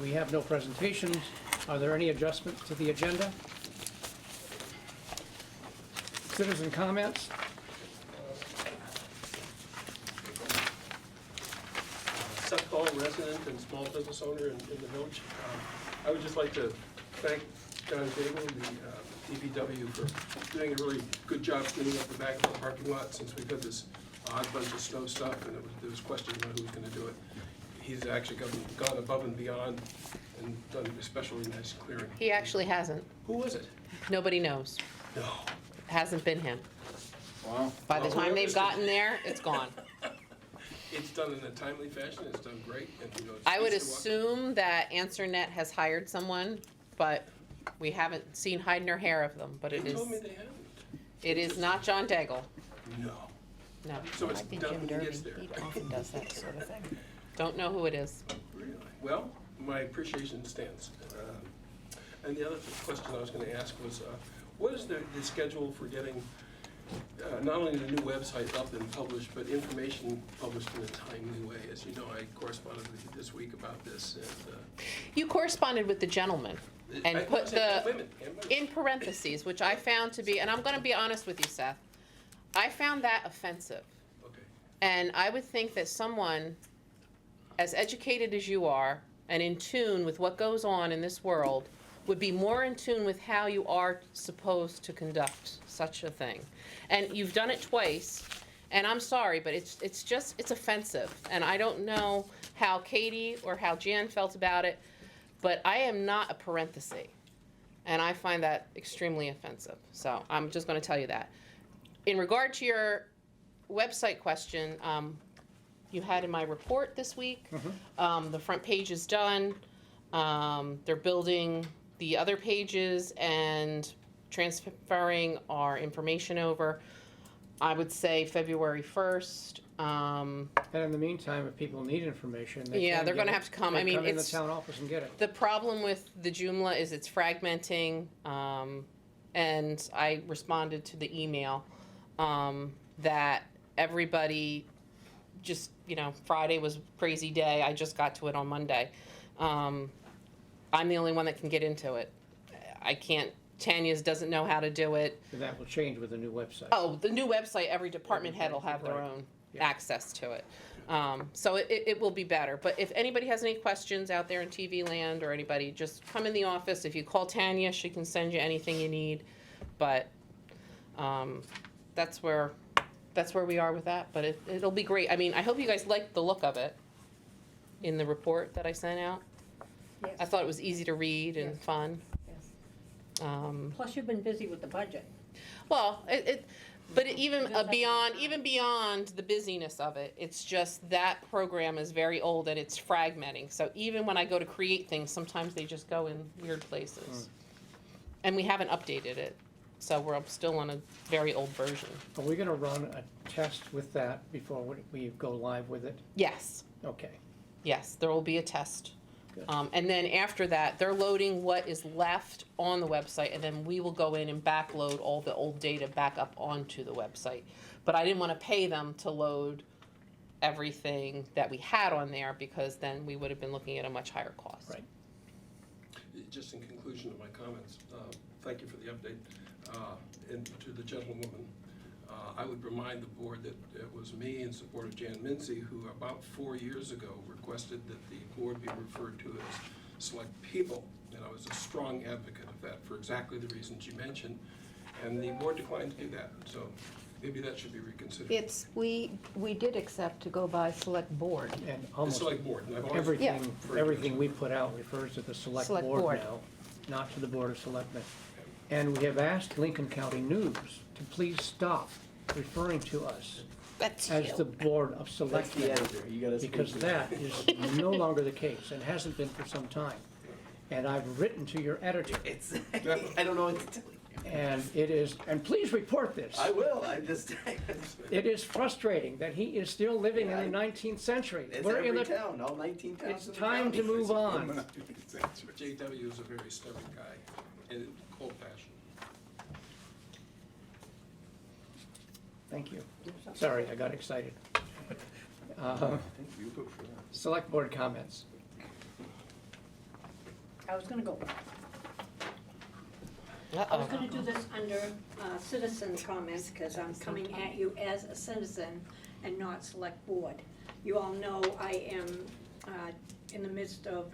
We have no presentations. Are there any adjustments to the agenda? Citizen comments? Seth Hall, resident and small business owner in the village. I would just like to thank John Daigle, the DPW, for doing a really good job cleaning up the back of the parking lot since we've had this odd bunch of snow stuff and there was questions about who was gonna do it. He's actually gone above and beyond and done especially nice clearing. He actually hasn't. Who was it? Nobody knows. No. Hasn't been him. Wow. By the Well, time they've whoever's- gotten there, it's gone. It's done in a timely fashion, it's done great, and you know, it's I would easy to walk. assume that AnswerNet has hired someone, but we haven't seen hide nor hair of them, but They told me they haven't. it is not John Daigle. No. No. So it's Might be done Jim when he Derby. gets there. He often does that sort of thing. Don't know who it is. Really? Well, my appreciation stands. And the other question I was gonna ask was, what is the schedule for getting not only the new website up and published, but information published in a timely way? As you know, I corresponded with you this week about this, and You corresponded with the gentleman and I- put the, women, and women. in parentheses, which I found to be, and I'm gonna be honest with you, Seth, I found that offensive. Okay. And I would think that someone as educated as you are and in tune with what goes on in this world would be more in tune with how you are supposed to conduct such a thing. And you've done it twice, and I'm sorry, but it's offensive. And I don't know how Katie or how Jan felt about it, but I am not a parenthesis. And I find that extremely offensive. So I'm just gonna tell you that. In regard to your website question, you had in my report this week, the front page is done. They're building the other pages and transferring our information over. I would say February 1st. And in the meantime, if people need information, they Yeah, can they're get gonna it. have to come. They I mean, come in the it's- town office and get it. The problem with the Joomla is it's fragmenting, and I responded to the email that everybody just, Friday was a crazy day. I just got to it on Monday. I'm the only one that can get into it. I can't. Tanya's doesn't know how to do it. And that will change with the new website. Oh, the new website, every department head will have their Right. own Yeah. access to it. So it will be better. But if anybody has any questions out there in TV land or anybody, just come in the office. If you call Tanya, she can send you anything you need. But that's where we are with that. But it'll be great. I mean, I hope you guys liked the look of it in the report that I sent out. I Yes, thought it was easy to read and Yes. fun. yes. Plus, you've been busy with the budget. Well, but even Just like beyond the busyness of it, it's just that program is very old and it's fragmenting. So even when I go to create things, sometimes they just go in weird places. And we haven't updated it, so we're still on a very old version. Are we gonna run a test with that before we go live with it? Yes, Okay. yes, there will be a test. Good. And then after that, they're loading what is left on the website, and then we will go in and backload all the old data back up onto the website. But I didn't want to pay them to load everything that we had on there, because then we would have been looking at a much higher cost. Right. Just in conclusion of my comments, thank you for the update. And to the gentlewoman, I would remind the board that it was me in support of Jan Mincy who about 4 years ago requested that the board be referred to as select people. And I was a strong advocate of that for exactly the reasons you mentioned. And the board declined to do that, so maybe that should be reconsidered. We did accept to go by select board. And The almost select board, and I've always. everything, referred to everything it. we put out refers to the select Select board board. now, not to the Board of Selectmen. And we have asked Lincoln County News to please stop referring to us That's as the you. Board of That's Selectmen. the editor, you gotta speak Because to that is no longer the case and hasn't been for some time. And I've written to your editor, It's, I don't know what to tell you. and it is, and please report this. I will, I just, It is frustrating that he is still living in Yeah, the 19th century. it's We're in every the, town, all 19 towns it's in the time to county. move on. JW is a very stubborn guy, in cold fashion. Thank you. Sorry, I got excited. I think you go for that. Select board comments. I was gonna go. I was Uh-oh. gonna do this under citizen comments, because I'm coming at you as a citizen and not select board. You all know I am in the midst of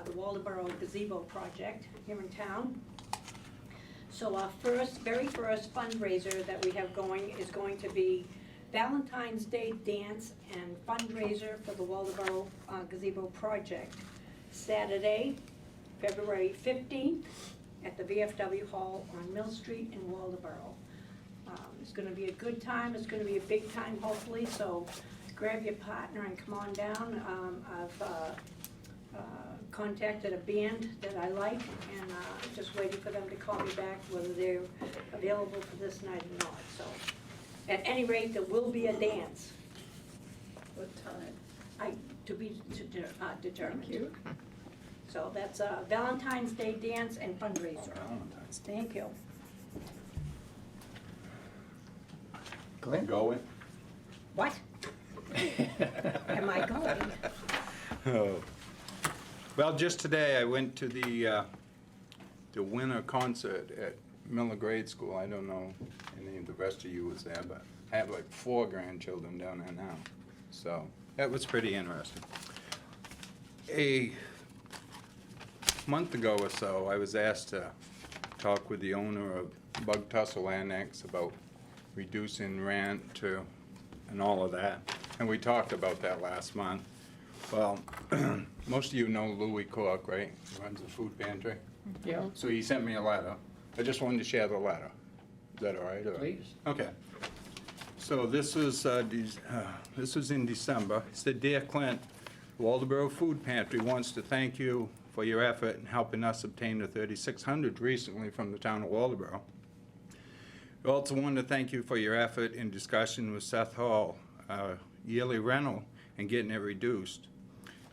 the Waldeboro gazebo project here in town. So our very first fundraiser that we have going is going to be Valentine's Day dance and fundraiser for the Waldeboro gazebo project. Saturday, February 15th, at the VFW Hall on Mill Street in Waldeboro. It's gonna be a good time, it's gonna be a big time hopefully, so grab your partner and come on down. I've contacted a band that I like, and just waiting for them to call me back whether they're available for this night or not, so. At any rate, there will be a dance. What time? To be determined. Thank you. So that's a Valentine's Day dance and fundraiser. Valentine's Day. Thank you. Glenn? Going? What? Am I going? Oh. Well, just today I went to the winter concert at Miller Grade School. I don't know any of the rest of you was there, but I have like 4 grandchildren down there now. So that was pretty interesting. A month ago or so, I was asked to talk with the owner of Bug Tussle Annex about reducing rent and all of that. And we talked about that last month. Well, most of you know Louis Cork, right? He runs the food pantry. Yeah, So he sent me a letter. I just wanted to share the letter. Is that all right? or- please. Okay. So this was in December. It said, "Dear Clint, Waldeboro Food Pantry wants to thank you for your effort in helping us obtain the 3,600 recently from the town of Waldeboro. We also want to thank you for your effort in discussion with Seth Hall, yearly rental, and getting it reduced.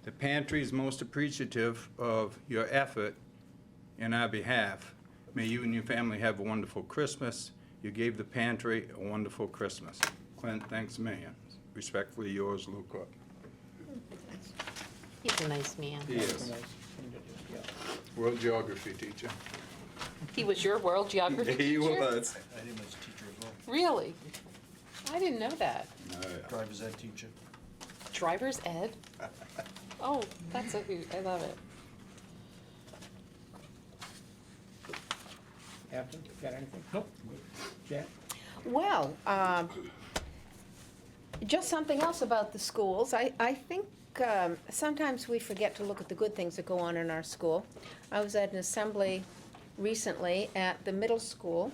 The pantry is most appreciative of your effort in our behalf. May you and your family have a wonderful Christmas. You gave the pantry a wonderful Christmas. Clint, thanks a million. Respectfully yours, Lou Cook." He's a nice man. He That's a is. nice thing to do, yeah. World geography teacher. He was your world geography teacher? He was. I did as a teacher as well, Really? I didn't know that. driver's ed teacher. Driver's ed? Oh, that's so cute. I love it. Captain, got anything? Nope. Jack? Well, just something else about the schools. I think sometimes we forget to look at the good things that go on in our school. I was at an assembly recently at the middle school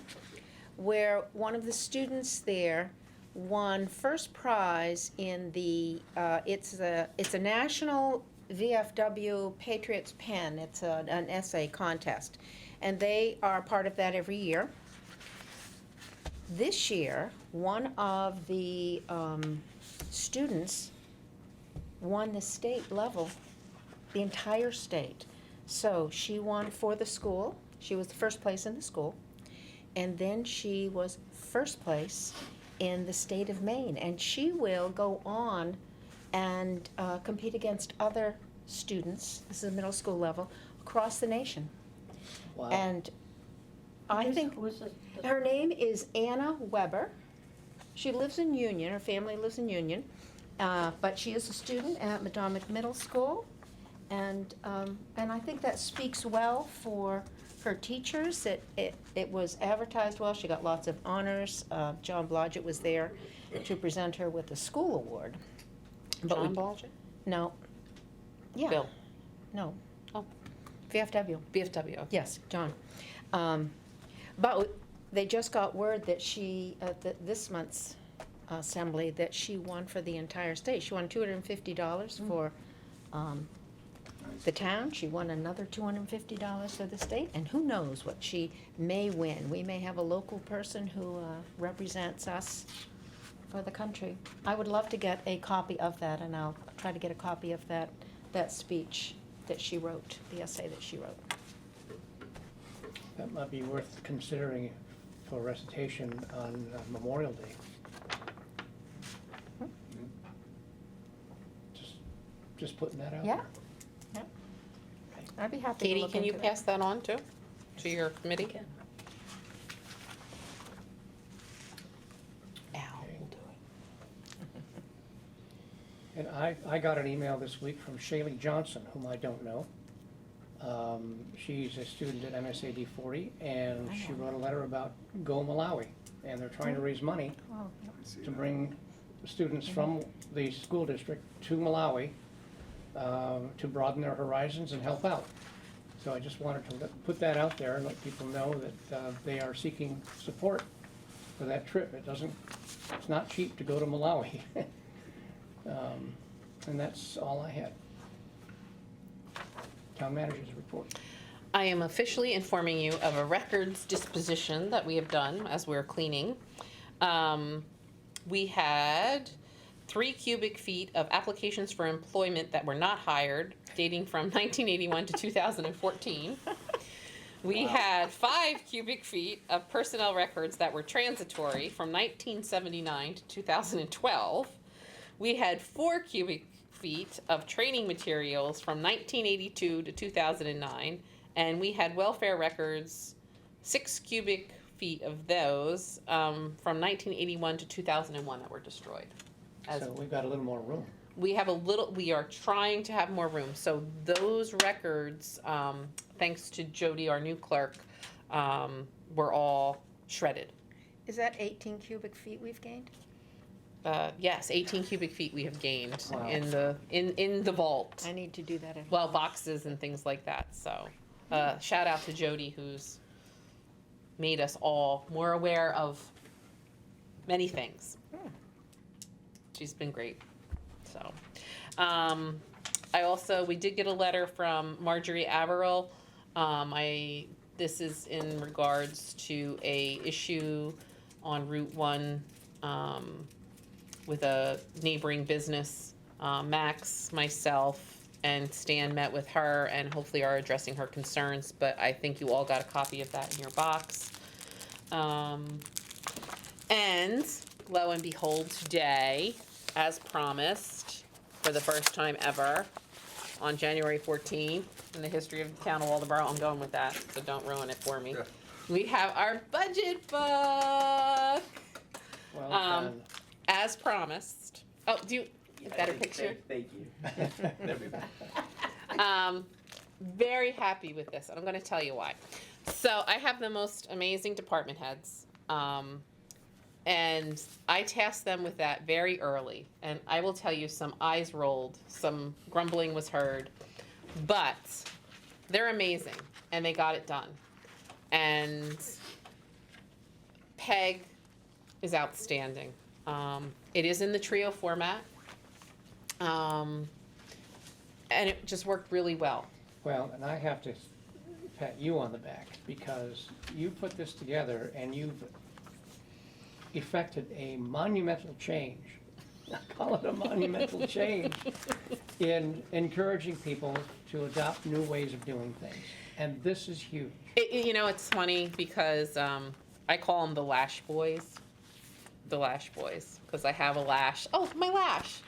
where one of the students there won first prize in the, it's a national VFW Patriots Pen. It's an essay contest. And they are part of that every year. This year, one of the students won the state level, the entire state. So she won for the school. She was the first place in the school. And then she was first place in the state of Maine. And she will go on and compete against other students, this is the middle school level, across the nation. Wow. And I think Who's this? her name is Anna Weber. She lives in Union, her family lives in Union, but she is a student at Madomic Middle School. And I think that speaks well for her teachers. It was advertised well, she got lots of honors. John Blodgett was there to present her with the school award. But John we- Blodgett? No. Yeah. Bill? No. Oh. VFW. BFW. Yes, John. But they just got word that she, at this month's assembly, that she won for the entire state. She won $250 for the town. She won another $250 for the state. And who knows what she may win. We may have a local person who represents us for the country. I would love to get a copy of that, and I'll try to get a copy of that speech that she wrote, the essay that she wrote. That might be worth considering for recitation on Memorial Day. Just putting that out Yeah. there. I'd be happy to Katie, look can you into that. pass that on too, to your committee? Okay. Al will do it. And I got an email this week from Shaylee Johnson, whom I don't know. She's a student at MSAD 40, and she wrote a letter about Go Malawi. And they're trying to raise money Oh, to bring students from the school district to Malawi to broaden their horizons and help out. So I just wanted to put that out there and let people know that they are seeking support for that trip. It's not cheap to go to Malawi. And that's all I had. Town manager's report. I am officially informing you of a records disposition that we have done as we're cleaning. We had 3 cubic feet of applications for employment that were not hired, dating from 1981 to 2014. We had 5 cubic feet of personnel records that were transitory from 1979 to 2012. We had 4 cubic feet of training materials from 1982 to 2009. And we had welfare records, 6 cubic feet of those from 1981 to 2001 that were destroyed. So we've got a little more room. We are trying to have more room. So those records, thanks to Jody, our new clerk, were all shredded. is that 18 cubic feet we've gained? Yes, 18 cubic feet we have gained Wow. in the vault. I need to do that at home. Well, boxes and things like that. So shout out to Jody, who's made us all more aware of many things. She's been great. So we did get a letter from Marjorie Averill. This is in regards to a issue on Route 1 with a neighboring business. Max, myself, and Stan met with her and hopefully are addressing her concerns, but I think you all got a copy of that in your box. And lo and behold, today, as promised, for the first time ever, on January 14th, in the history of the town of Waldeboro, I'm going with that, so don't ruin it for me. Yeah. We have our budget book, Well done. as promised. Oh, do you, better picture? Thank you. There we go. Very happy with this, and I'm gonna tell you why. So I have the most amazing department heads, and I tasked them with that very early. And I will tell you, some eyes rolled, some grumbling was heard, but they're amazing, and they got it done. And Peg is outstanding. It is in the trio format, and it just worked really well. Well, and I have to pat you on the back because you put this together and you've effected a monumental change. I call it a monumental change in encouraging people to adopt new ways of doing things. And this is huge. It's funny because I call them the Lash Boys. The Lash Boys, because I have a lash. Oh, my lash!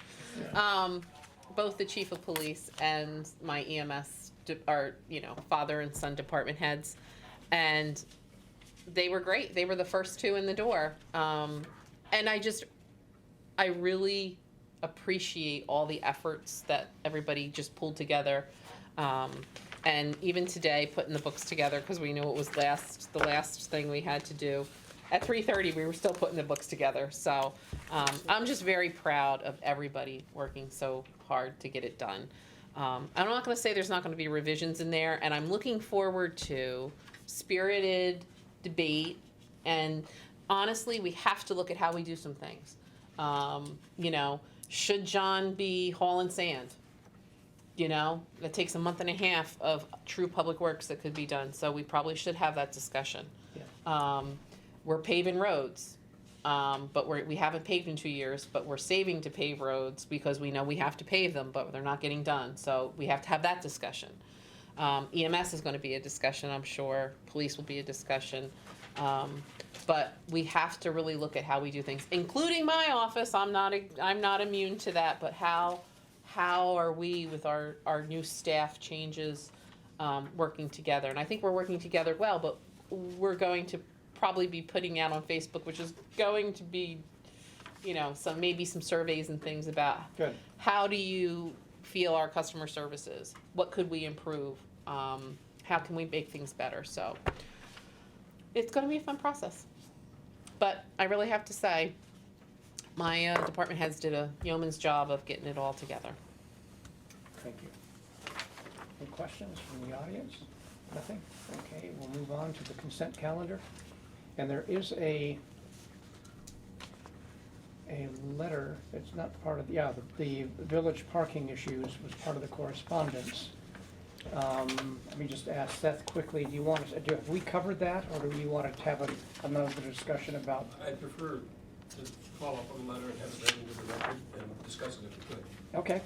Both the chief of police and my EMS are, father and son department heads. And they were great. They were the first 2 in the door. And I really appreciate all the efforts that everybody just pulled together. And even today, putting the books together, because we knew it was the last thing we had to do. At 3:30, we were still putting the books together. So I'm just very proud of everybody working so hard to get it done. I'm not going to say there's not going to be revisions in there, and I'm looking forward to spirited debate. And honestly, we have to look at how we do some things. Should John be hauling sand? That takes a month and a half of true public works that could be done. So we probably should have that discussion. Yeah. We're paving roads, but we haven't paved in 2 years, but we're saving to pave roads because we know we have to pave them, but they're not getting done. So we have to have that discussion. EMS is going to be a discussion, I'm sure. Police will be a discussion. But we have to really look at how we do things, including my office. I'm not immune to that, but how are we with our new staff changes? working together. And I think we're working together well, but we're going to probably be putting out on Facebook, which is going to be, maybe some surveys and things about Good. how do you feel our customer service is? What could we improve? How can we make things better? So it's going to be a fun process. But I really have to say, my department heads did a yeoman's job of getting it all together. Thank you. Any questions from the audience? Nothing? Okay, we'll move on to the consent calendar. And there is a letter, it's not part of, the village parking issues was part of the correspondence. Let me just ask Seth quickly, have we covered that, or do you want to have another discussion about? I'd prefer to follow up on the letter and have it read into the record and discuss it if we could. Okay.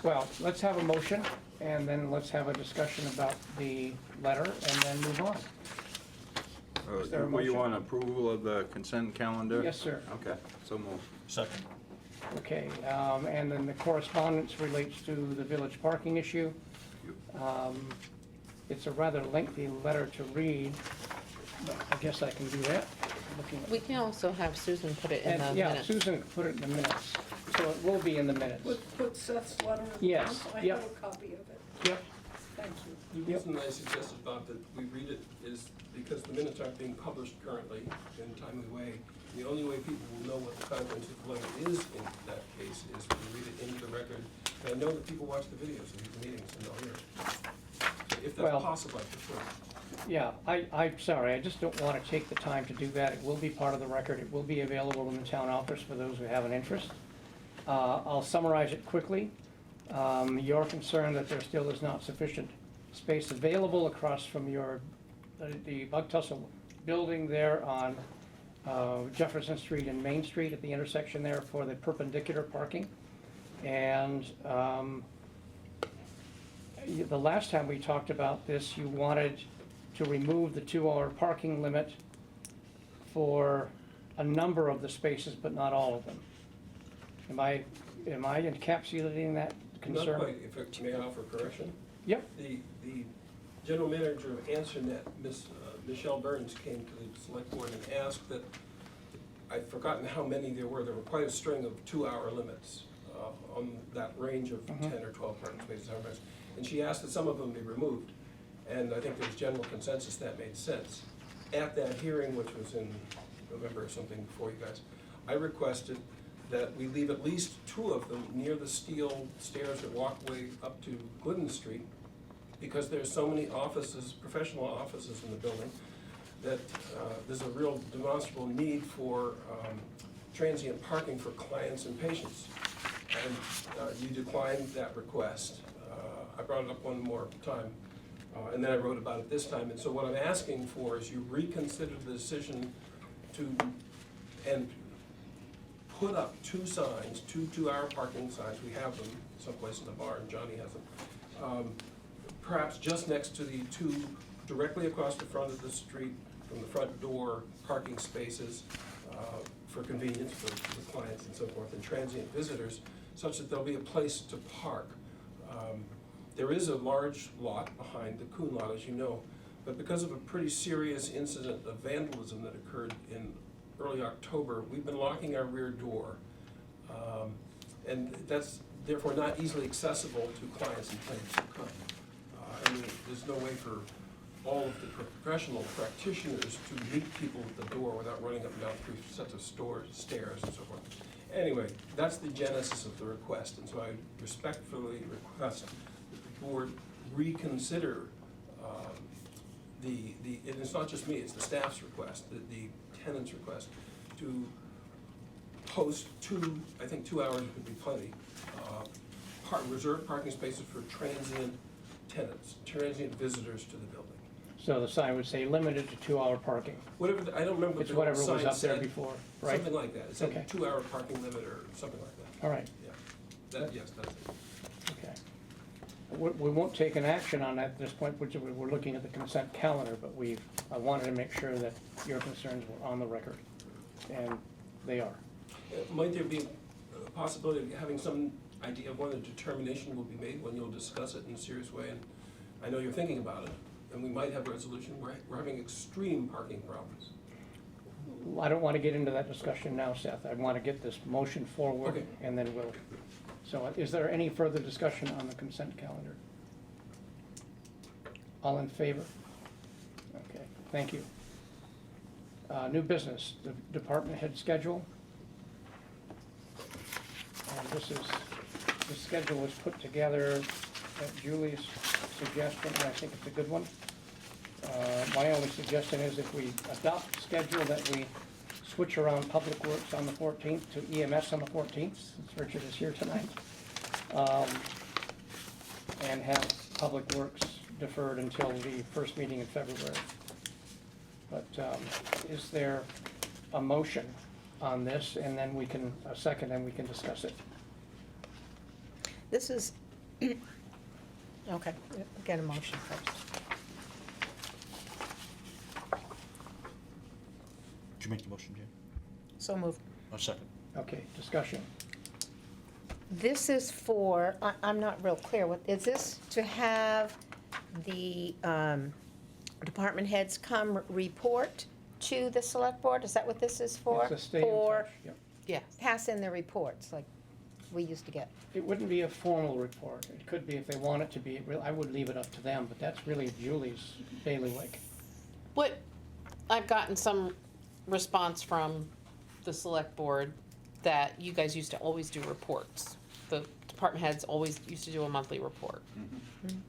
Well, let's have a motion, and then let's have a discussion about the letter, and then move on. Is there a Were you motion? on approval of the consent calendar? Yes, sir. Okay, so move. Second. Okay, and then the correspondence relates to the village parking issue. It's a rather lengthy letter to read, but I guess I can do that. Looking at- We can also have Susan put it in the And, yeah, minutes. Susan put it in the minutes, so it will be in the minutes. Put Seth's letter in. Yes, I yep. have a copy of it. Yep, Thank you. The reason I suggested, Bob, that we read it is because the minutes aren't being published currently in a timely way. The only way people will know what the contents of the letter is in that case is to read it into the record. And I know that people watch the videos of these meetings and they'll hear it. So if Well- that's possible, I prefer. yeah, I'm sorry, I just don't want to take the time to do that. It will be part of the record, it will be available in the town office for those who have an interest. I'll summarize it quickly. You're concerned that there still is not sufficient space available across from the Bug Tussle building there on Jefferson Street and Main Street at the intersection there for the perpendicular parking. And the last time we talked about this, you wanted to remove the 2-hour parking limit for a number of the spaces, but not all of them. Am I encapsulating that concern? Not quite, if I may offer correction. Yep. The general manager of AnswerNet, Michelle Burns, came to the select board and asked that, I've forgotten how many there were quite a string of 2-hour limits on that range of 10 or 12 parking spaces. And she asked that some of them be removed. And I think there was general consensus that made sense. At that hearing, which was in November or something before you guys, I requested that we leave at least 2 of them near the steel stairs that walkway up to Glidden Street, because there's so many offices, professional offices in the building, that there's a real demonstrable need for transient parking for clients and patients. And you declined that request. I brought it up one more time, and then I wrote about it this time. And so what I'm asking for is you reconsider the decision and put up 2 signs, 2 2-hour parking signs. We have them someplace in the barn, Johnny has them. Perhaps just next to the 2 directly across the front of the street from the front door parking spaces for convenience for the clients and so forth, and transient visitors, such that there'll be a place to park. There is a large lot behind the Kuhn lot, as you know, but because of a pretty serious incident of vandalism that occurred in early October, we've been locking our rear door. And that's therefore not easily accessible to clients and clients who come. I mean, there's no way for all of the professional practitioners to meet people at the door without running up and down 3 sets of stairs and so forth. Anyway, that's the genesis of the request, and so I respectfully request that the board reconsider and it's not just me, it's the staff's request, the tenant's request, to post 2, I think 2 hours would be plenty, reserved parking spaces for transient tenants, transient visitors to the building. So the sign would say limited to 2-hour parking. Whatever, I don't remember what It's the whatever sign was up there said. before, right? Something like that. It said Okay. 2-hour parking limit or something like that. All right, Yeah. Yes, that's it. okay. We won't take an action on that at this point, which we're looking at the consent calendar, but I wanted to make sure that your concerns were on the record, and they are. Might there be a possibility of having some idea of when a determination will be made, when you'll discuss it in a serious way? And I know you're thinking about it, and we might have a resolution. We're having extreme parking problems. I don't want to get into that discussion now, Seth. I want to get this motion forward, Okay. and then we'll, so is there any further discussion on the consent calendar? All in favor? Okay, thank you. New business, the department head schedule. And this schedule was put together at Julie's suggestion, and I think it's a good one. My only suggestion is if we adopt a schedule that we switch around Public Works on the 14th to EMS on the 14th, since Richard is here tonight. And have Public Works deferred until the first meeting in February. But is there a motion on this, and then we can, a second, and we can discuss it? This is, okay, get a motion first. Did you make the motion, Jim? So moved. Or second? Okay, discussion. This is for, I'm not real clear, what, is this to have the department heads come report to the select board? Is that what this is for? It's a stay in Or touch, yep. Yes. pass in their reports, like we used to get? It wouldn't be a formal report. It could be if they want it to be. I would leave it up to them, but that's really Julie's bailiwick. What, I've gotten some response from the select board that you guys used to always do reports. The department heads always used to do a monthly report.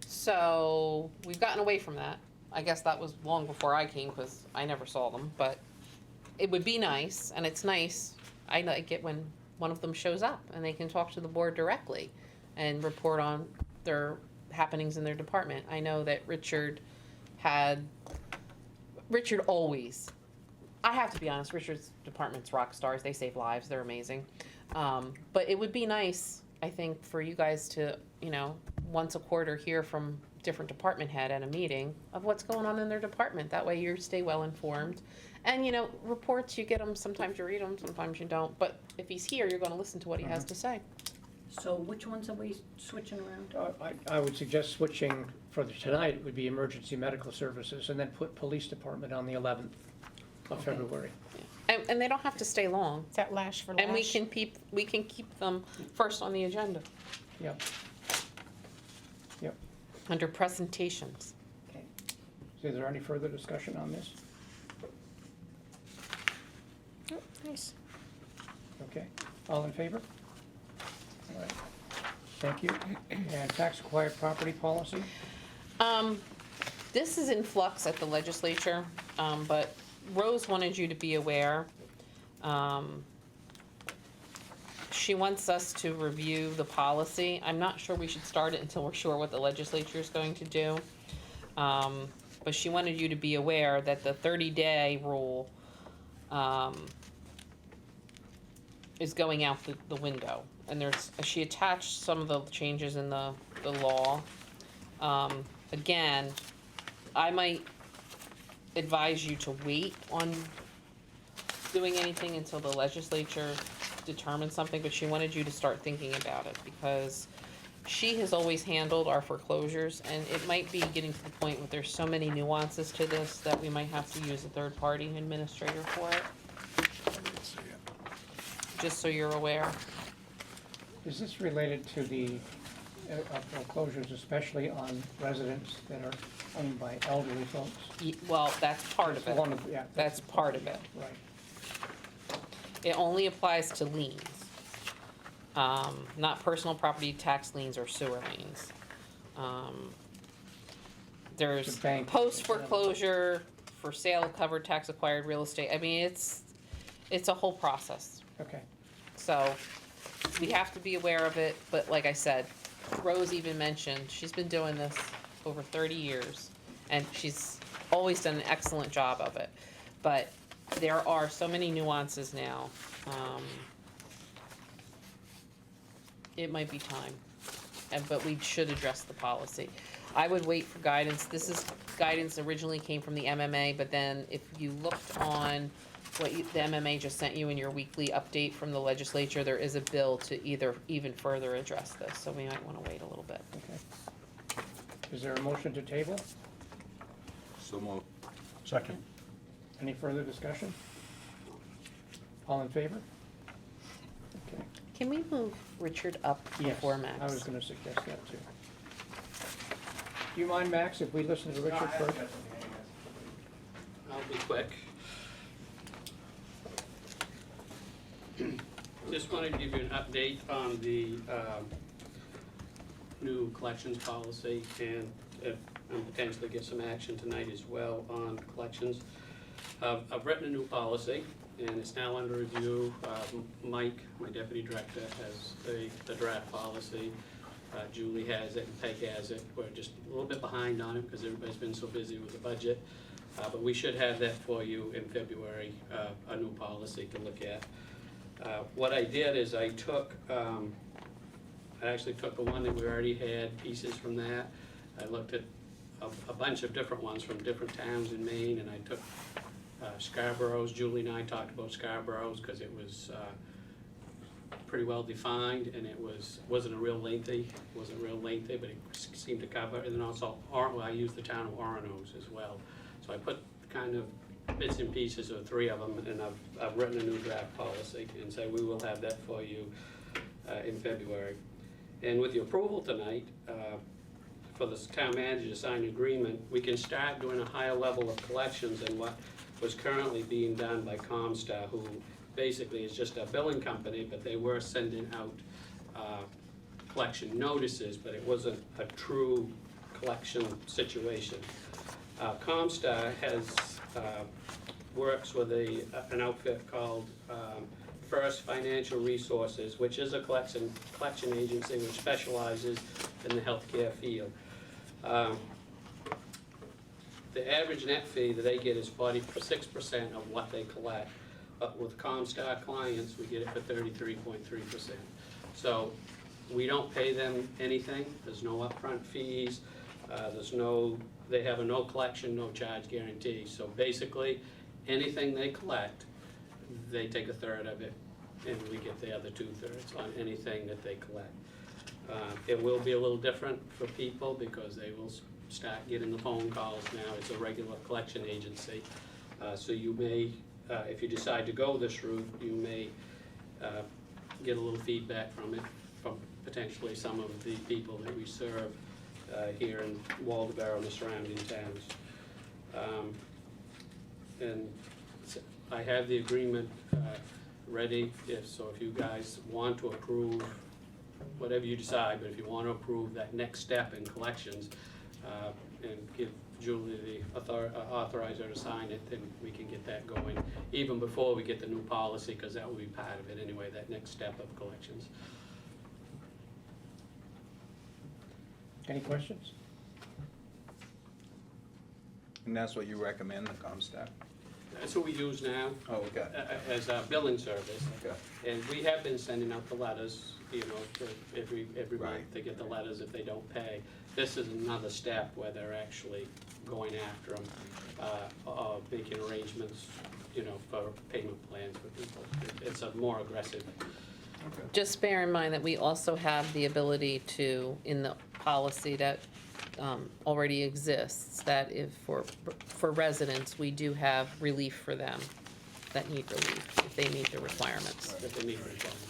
So we've gotten away from that. I guess that was long before I came, because I never saw them, but it would be nice, and it's nice, I like it when one of them shows up and they can talk to the board directly and report on their happenings in their department. I know that Richard always, I have to be honest, Richard's department's rock stars. They save lives. They're amazing. But it would be nice, I think, for you guys to, once a quarter hear from different department head at a meeting of what's going on in their department. That way you stay well informed. And, reports, you get them, sometimes you read them, sometimes you don't. But if he's here, you're going to listen to what he has to say. So which ones are we switching around? I would suggest switching for tonight, it would be emergency medical services, and then put police department on the 11th of February. And they don't have to stay long. Is that lash for lash? And we can keep them first on the agenda Yep. Yep. under presentations. Okay. So is there any further discussion on this? Oh, nice. Okay. All in favor? All right. Thank you. And tax acquired property policy? This is in flux at the legislature, but Rose wanted you to be aware. She wants us to review the policy. I'm not sure we should start it until we're sure what the legislature is going to do. But she wanted you to be aware that the 30-day rule is going out the window. And she attached some of the changes in the law. Again, I might advise you to wait on doing anything until the legislature determines something, but she wanted you to start thinking about it because she has always handled our foreclosures, and it might be getting to the point where there's so many nuances to this that we might have to use a third-party administrator for it, just so you're aware. Is this related to the foreclosures, especially on residents that are owned by elderly folks? Well, that's part of That's one it. yeah, That's part of it. Right. It only applies to liens, not personal property tax liens or sewer liens. There's The bank. post foreclosure, for sale of covered tax acquired real estate. I mean, it's a whole process. Okay. So we have to be aware of it, but like I said, Rose even mentioned, she's been doing this over 30 years, and she's always done an excellent job of it. But there are so many nuances now. It might be time, but we should address the policy. I would wait for guidance. This is guidance originally came from the MMA, but then if you looked on the MMA just sent you in your weekly update from the legislature, there is a bill to even further address this, so we might wanna wait a little bit. Okay. Is there a motion to table? So moved. Second. Any further discussion? All in favor? Okay. Can we move Richard up Yes, before Max? I was gonna suggest that too. Do you mind, Max, if we listen to Richard first? I'll be quick. Just wanted to give you an update on the new collections policy and potentially get some action tonight as well on collections. I've written a new policy and it's now under review. Mike, my deputy director, has the draft policy. Julie has it and Peg has it. We're just a little bit behind on it because everybody's been so busy with the budget. But we should have that for you in February, a new policy to look at. What I did is I actually took the one that we already had, pieces from that. I looked at a bunch of different ones from different towns in Maine, and I took Scarborough's. Julie and I talked about Scarborough's because it was pretty well defined, and it wasn't real lengthy, but it seemed to cover. And then also, I used the town of Orono's as well. So I put kind of bits and pieces of 3 of them, and I've written a new draft policy, and so we will have that for you in February. And with your approval tonight, for the town manager to sign an agreement, we can start doing a higher level of collections than what was currently being done by Comstar, who basically is just a billing company, but they were sending out collection notices, but it wasn't a true collection situation. Comstar works with an outfit called First Financial Resources, which is a collection agency which specializes in the healthcare field. The average net fee that they get is 46% of what they collect, but with Comstar clients, we get it for 33.3%. So we don't pay them anything. There's no upfront fees. They have a no collection, no charge guarantee. So basically, anything they collect, they take 1/3 of it, and we get the other 2/3 on anything that they collect. It will be a little different for people because they will start getting the phone calls now. It's a regular collection agency. So you may, if you decide to go this route, you may get a little feedback from potentially some of the people that we serve here in Waldoboro and the surrounding towns. And I have the agreement ready, if you guys want to approve, whatever you decide, but if you want to approve that next step in collections, and give Julie the authorizer to sign it, then we can get that going, even before we get the new policy, because that will be part of it anyway, that next step of collections. Any questions? And that's what you recommend, the Comstar? That's what we use now Oh, okay. as a billing service. Okay. And we have been sending out the letters, every month Right. to get the letters if they don't pay. This is another step where they're actually going after them, or making arrangements, for payment plans for people. It's a more aggressive. Just bear in mind that we also have the ability to, in the policy that already exists, that if for residents, we do have relief for them that need relief, if they meet the requirements. If they meet requirements.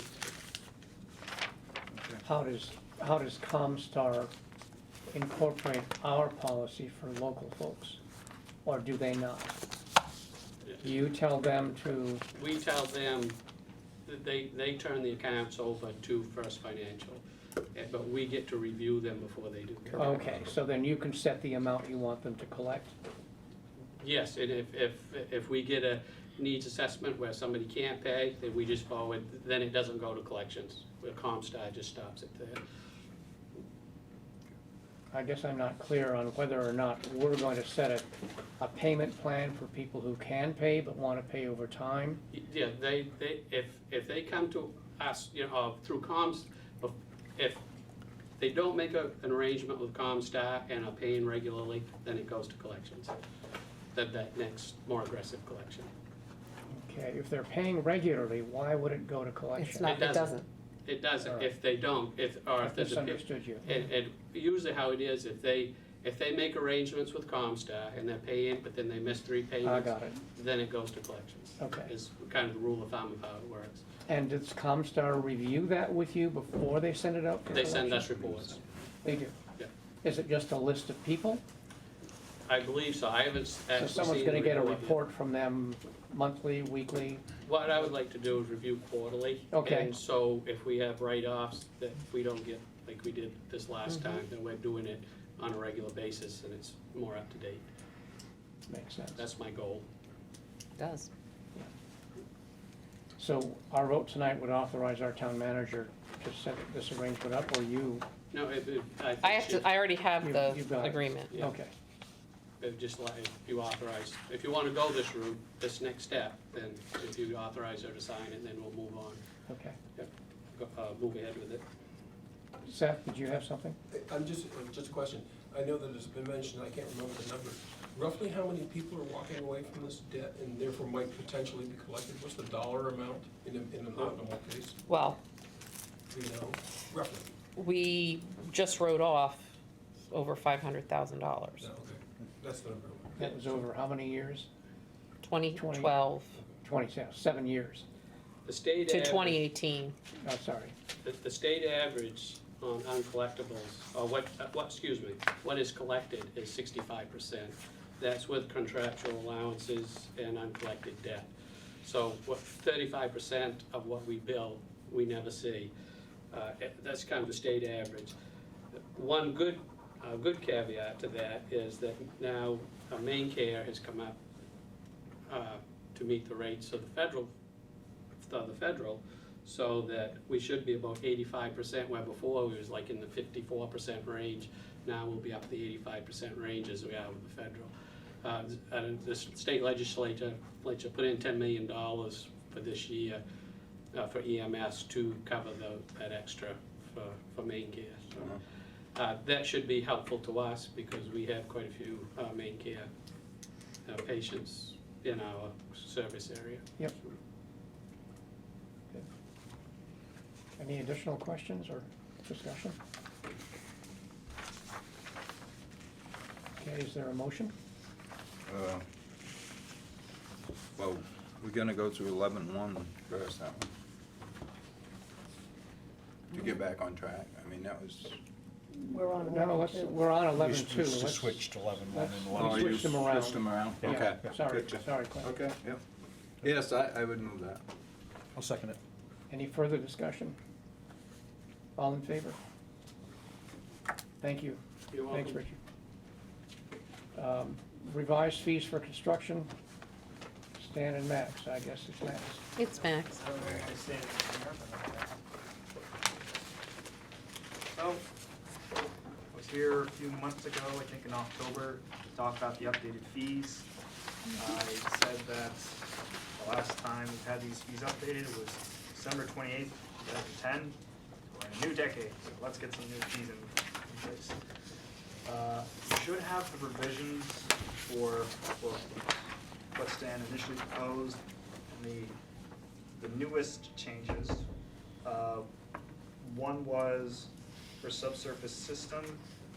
How does Comstar incorporate our policy for local folks? Or do they not? Do you tell them to, We tell them that they turn the accounts over to First Financial, but we get to review them before they do. okay, so then you can set the amount you want them to collect? Yes, and if we get a needs assessment where somebody can't pay, then we just forward, then it doesn't go to collections. Where Comstar just stops it there. I guess I'm not clear on whether or not we're going to set a payment plan for people who can pay but want to pay over time. Yeah, if they come to us, through if they don't make an arrangement with Comstar and are paying regularly, then it goes to collections. That next more aggressive collection. Okay, if they're paying regularly, why would it go to collection? It's not, it doesn't. It doesn't, Alright. if they don't, or I if there's a. misunderstood you. And usually how it is, if they make arrangements with Comstar and they're paying, but then they miss 3 I payments, got it. then it goes to collections. Okay. Is kind of the rule of thumb of how it works. And does Comstar review that with you before they send it out for They collection? send us reports. They do? Yeah. Is it just a list of people? I believe so, I haven't So actually seen someone's the gonna get a report yet. report from them monthly, weekly? What I would like to do is review quarterly. Okay. And so if we have write-offs that we don't get, like we did this last time, then we're doing it on a regular basis and it's more up to date. Makes sense. That's my goal. Does. So our vote tonight would authorize our town manager to set this arrangement up, or you? No, I think I have to, I already have You- the you got it. agreement. Yeah. Okay, Just like, if you authorize, if you wanna go this route, this next step, then if you authorize her to sign it, then we'll move on, okay. move ahead with it. Seth, did you have something? I'm just a question. I know that it's been mentioned, I can't remember the number. Roughly how many people are walking away from this debt and therefore might potentially be collected? What's the dollar amount in a non-normal case? Well, Do you know, roughly? we just wrote off over $500,000. No, okay. That's the number. That was over how many years? 2012 7 years. The state to average, 2018. Oh, sorry. the state average on uncollectibles, or what is collected is 65%. That's with contractual allowances and uncollected debt. So 35% of what we bill, we never see. That's kind of the state average. One good caveat to that is that now main care has come up to meet the rates of the federal, so that we should be about 85%, where before we was like in the 54% range. Now we'll be up to the 85% range as we are with the federal. And the state legislature put in $10 million for this year for EMS to cover that extra for main care. So, that should be helpful to us because we have quite a few main care patients in our service area. Yep. Good. Any additional questions or discussion? Okay, is there a motion? Well, we're gonna go through 11-1 first, that one. To get back on track, I mean, that was. We're on No, we're on We 11-2. just Let's- switched 11-1 let's- and we Oh, you switched them around. Switched them around, Yeah, okay. Sorry, Gotcha. sorry, Clint. Okay, yep. Yes, I would move that. I'll second it. Any further discussion? All in favor? Thank you. You're Thanks, welcome. Richard. Revised fees for construction, Stan and Max, I guess it's Max. It's Max. So, I was here a few months ago, I think in October, to talk about the updated fees. I said that the last time we had these fees updated was December 28th, 2010. We're in a new decade, so let's get some new fees in place. You should have the revisions for what Stan initially proposed and the newest changes. One was for subsurface system.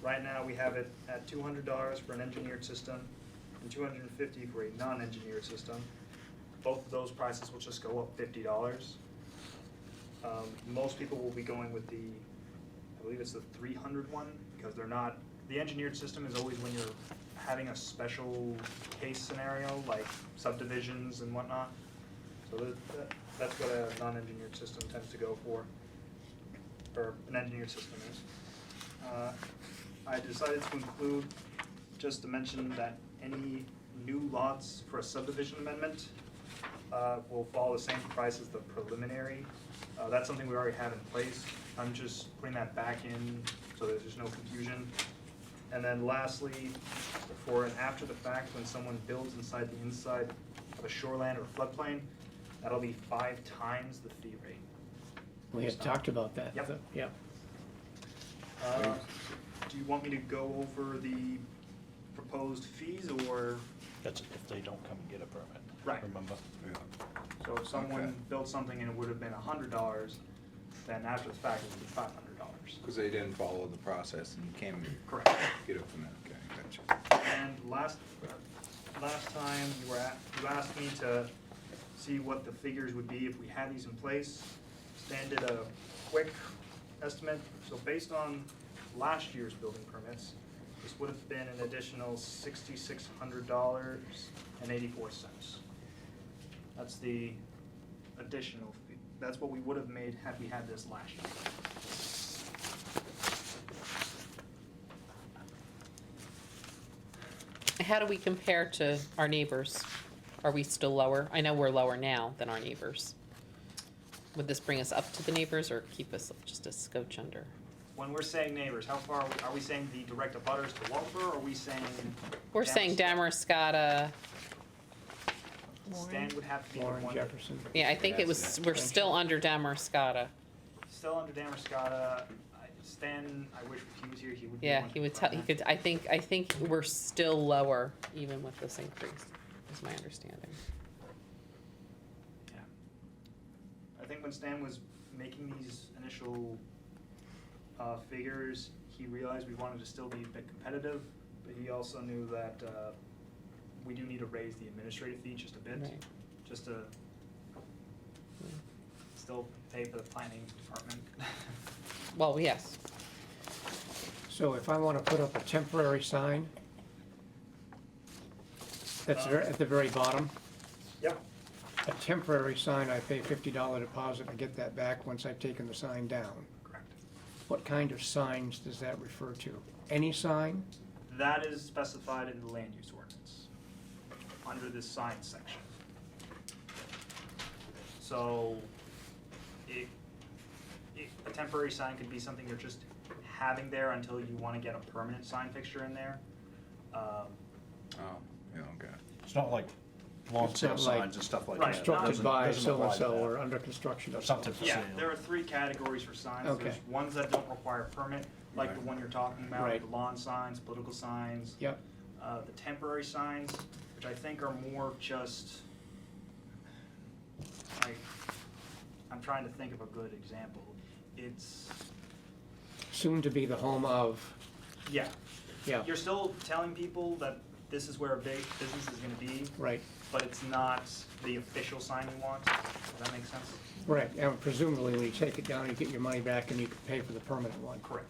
Right now, we have it at $200 for an engineered system and $250 for a non-engineered system. Both of those prices will just go up $50. Most people will be going with I believe it's the 300 one, because they're not, the engineered system is always when you're having a special case scenario, like subdivisions and whatnot. So that's what a non-engineered system tends to go for, or an engineered system is. I decided to include, just to mention that any new lots for a subdivision amendment will follow the same price as the preliminary. That's something we already have in place. I'm just putting that back in so that there's no confusion. And then lastly, for an after the fact, when someone builds inside the inside of a shoreline or floodplain, that'll be 5 times the fee rate. We had talked about that. Yep. Yep. Do you want me to go over the proposed fees, or? That's if they don't come and get a permit. Right. Remember? Yeah. So if someone Okay. built something and it would have been $100, then after the fact, it would be $500. Because they didn't follow the process and you came and Correct. get it from them, okay, gotcha. And last time you asked me to see what the figures would be if we had these in place. Stan did a quick estimate. So based on last year's building permits, this would have been an additional $6,600.84. That's the additional fee. That's what we would have made had we had this last year. How do we compare to our neighbors? Are we still lower? I know we're lower now than our neighbors. Would this bring us up to the neighbors or keep us just a scotch under? When we're saying neighbors, how far are we saying the direct abutters to Waldeboro, or are we saying? We're saying Damariscotta, Stan would have to be the Warren, one. Jefferson. yeah, I think it was, we're still under Damariscotta. Still under Damariscotta. Stan, I wish he was here, he would be. Yeah, one to he would tell, he confirm could, I think we're still lower even with this increase, is my understanding. that. Yeah. I think when Stan was making these initial figures, he realized we wanted to still be a bit competitive, but he also knew that we do need to raise the administrative fee just a bit, Right. just to still pay for the planning department. Well, yes, So if I want to put up a temporary sign, that's at the very bottom, Yeah. a temporary sign, I pay $50 deposit, I get that back once I've taken the sign down. Correct. What kind of signs does that refer to? Any sign? That is specified in the land use ordinance, under this sign section. So, a temporary sign could be something you're just having there until you wanna get a permanent sign fixture in there. Oh, yeah, okay. It's not like lawn It's sale not like signs and stuff like Right. that. Constructed Doesn't- by doesn't apply to so-and-so that. or under construction. Something for Yeah, sale. there are 3 categories for signs. Okay. There's ones that don't require a permit, like the Right. one you're talking about, Right. the lawn signs, political signs. Yep, The temporary signs, which I think are more just, like, I'm trying to think of a good example. It's, soon to be the home of, yeah, yeah, you're still telling people that this is where a big business is gonna be, right, but it's not the official sign you want. Does that make sense? right. And presumably when you take it down, you get your money back and you can pay for the permanent one. Correct.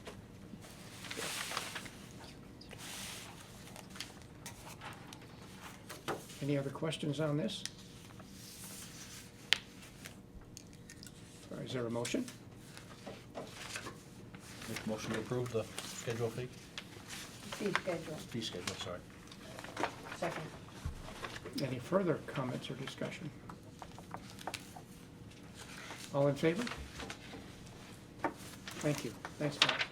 Any other questions on this? Or is there a motion? Make a motion to approve the schedule fee? Fee schedule, sorry. second. Any further comments or discussion? All in favor? Thank you. Thanks, Matt.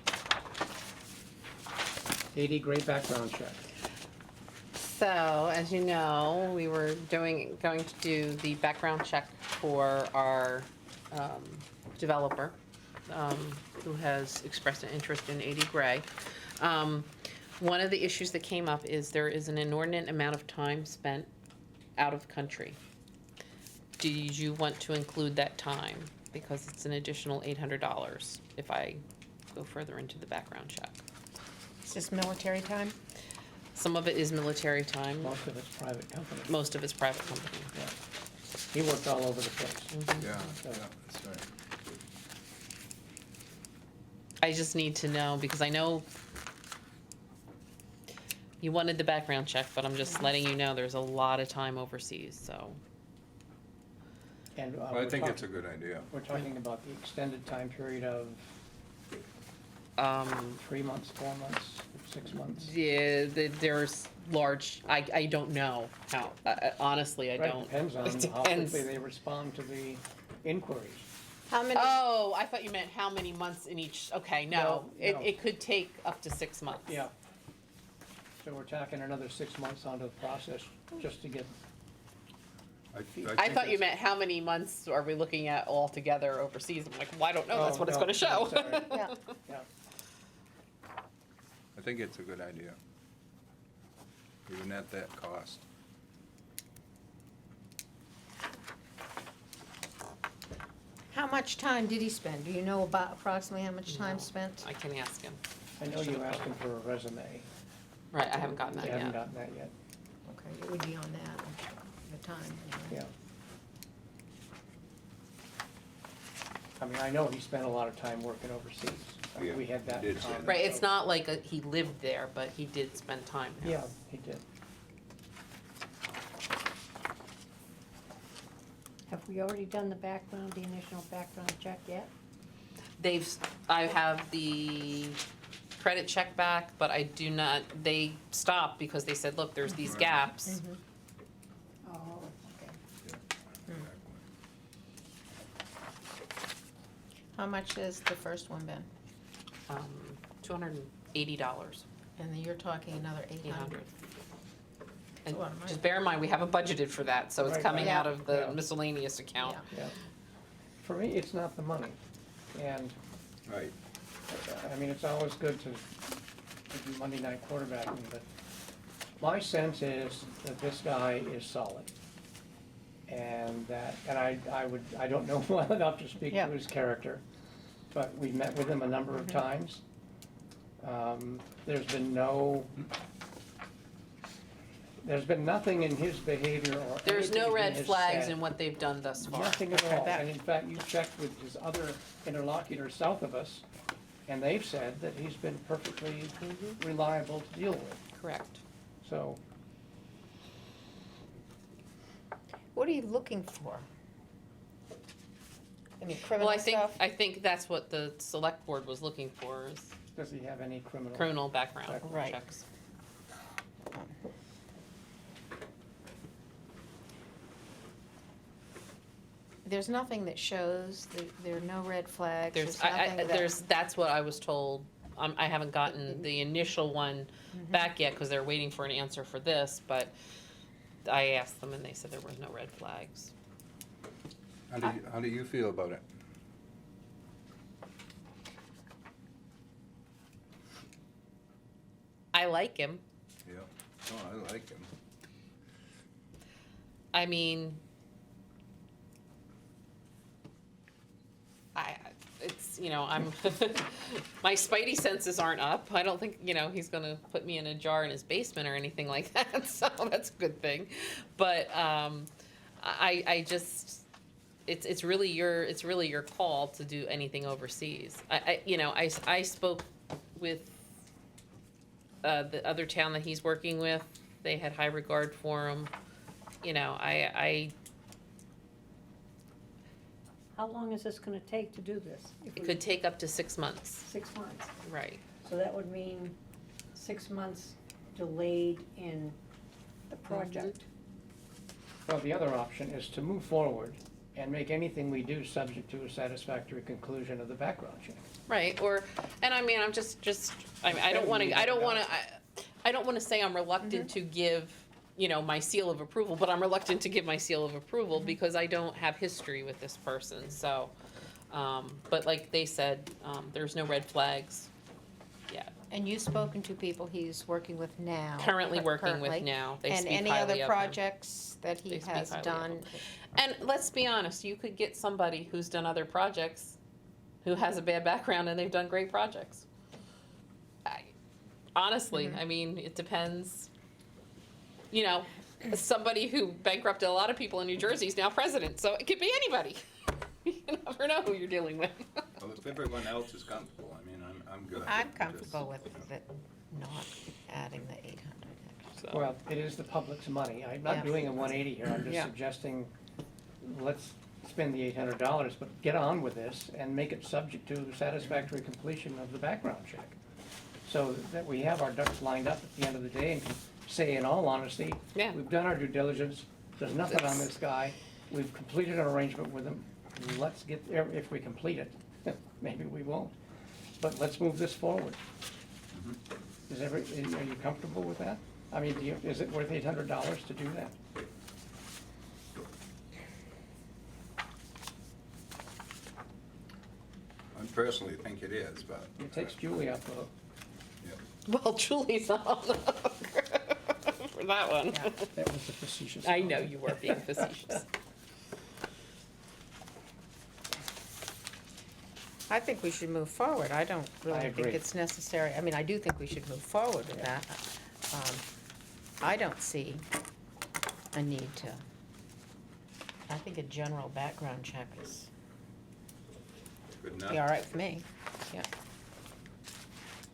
80, great background check. so, as you know, we were going to do the background check for our developer, who has expressed an interest in 80 Gray. One of the issues that came up is there is an inordinate amount of time spent out of country. Do you want to include that time? Because it's an additional $800 if I go further into the background check. Is this military time? Some of it is military time, Most of it's private company. most of it's private company. Yeah. He worked all over the place. Yeah, yeah, that's right. I just need to know, because I know you wanted the background check, but I'm just letting you know there's a lot of time overseas, so. And Well, I think it's a good idea. We're talking about the extended time period of 3 months, 4 months, 6 months. Yeah, there's large, I don't know how, honestly, I Right, don't. depends on It how depends. quickly they respond to the inquiries. How many? Oh, I thought you meant how many months in each, okay, no, No, it, no. it could take up to 6 months. Yeah. So we're talking another 6 months onto the process just to get, I think thought you it's- meant how many months are we looking at altogether overseas? I'm like, well, I don't know, that's Oh, what it's no, gonna show. sorry. Yeah. yeah. I think it's a good idea. Even at that cost. How much time did he spend? Do you know about approximately how much time No. spent? I can ask him. I know you asked him for a resume. Right, I haven't gotten that You haven't yet. gotten that yet, Okay, it would be on that, the time. anyway. yeah. I mean, I know he spent a lot of time working overseas. I mean, Yeah, we had that he in did say common. that. Right, it's not like he lived there, but he did spend time there. Yeah, he did. Have we already done the background, the initial background check yet? I have the credit check back, but I do not, they stopped because they said, look, there's these gaps. Oh, okay. How much has the first one been? $280, And then you're talking another 800. 800. And a lot of money. just bear in mind, we haven't budgeted for that, so it's Right, coming right. out of the Yeah. miscellaneous account. Yeah. Yeah. For me, it's not the money. And, Right. I mean, it's always good to do Monday night quarterbacking, but my sense is that this guy is solid. And that, and I don't know well enough to speak to Yeah. his character, but we met with him a number of times. There's been nothing in his behavior or There's no anything he red has flags said. in what they've done thus far. Nothing at I've heard all, that. and in fact, you checked with his other interlocutors south of us, and they've said that he's been perfectly reliable to deal with, Correct. so. What are you looking for? Any Well, criminal I think, stuff? I think that's what the select board was looking for, is Does he have any criminal? criminal background Right. checks. There's nothing that shows, there are no red flags, There's, there's nothing that. that's what I was told. I haven't gotten the initial one back yet, because they're waiting for an answer for this, but I asked them and they said there was no red flags. How do you feel about it? I like him. Yeah. Oh, I like him. I mean, it's, I'm, my spidey senses aren't up. I don't think, he's gonna put me in a jar in his basement or anything like that, so that's a good thing. But, I just, it's really your call to do anything overseas. I spoke with, the other town that he's working with. They had high regard for him. How long is this gonna take to do this? If It we- could take up to 6 months. 6 months. Right. So that would mean 6 months delayed in the project. Well, the other option is to move forward and make anything we do subject to a satisfactory conclusion of the background check. Right, and I mean, I'm I don't wanna, I don't wanna say I'm reluctant to give, my seal of approval, but I'm reluctant to give my seal of approval because I don't have history with this person, so. But like they said, there's no red flags yet. And you've spoken to people he's working with now? Currently working with currently, now, they And speak any highly other of him. projects that he They speak has highly of done? him. And let's be honest, you could get somebody who's done other projects, who has a bad background and they've done great projects. Honestly, I mean, it depends. Somebody who bankrupted a lot of people in New Jersey is now president, so it could be anybody. You never know who you're dealing with. Well, if everyone else is comfortable, I mean, I'm good. I'm Just- comfortable with it, not adding the 800 extra. So, Well, it is the public's money. I'm not Yeah. doing a 180 here, I'm just Yeah. suggesting, let's spend the $800, but get on with this and make it subject to satisfactory completion of the background check. So that we have our ducks lined up at the end of the day and can say in all honesty, Yeah. we've done our due diligence, there's nothing on this guy, we've completed an arrangement with him, let's get, if we complete it, maybe we won't, but let's move this forward. Are you comfortable with that? I mean, is it worth $800 to do that? I personally think it is, but. It takes Julie up the hook. well, Julie's on the hook for that one. That was a facetious. I know comment. you were being facetious. I think we should move forward. I don't really think agree. it's necessary. I mean, I do think we should move forward with that. I don't see a need to. I think a general background check is, Good be enough. all right with me, yeah.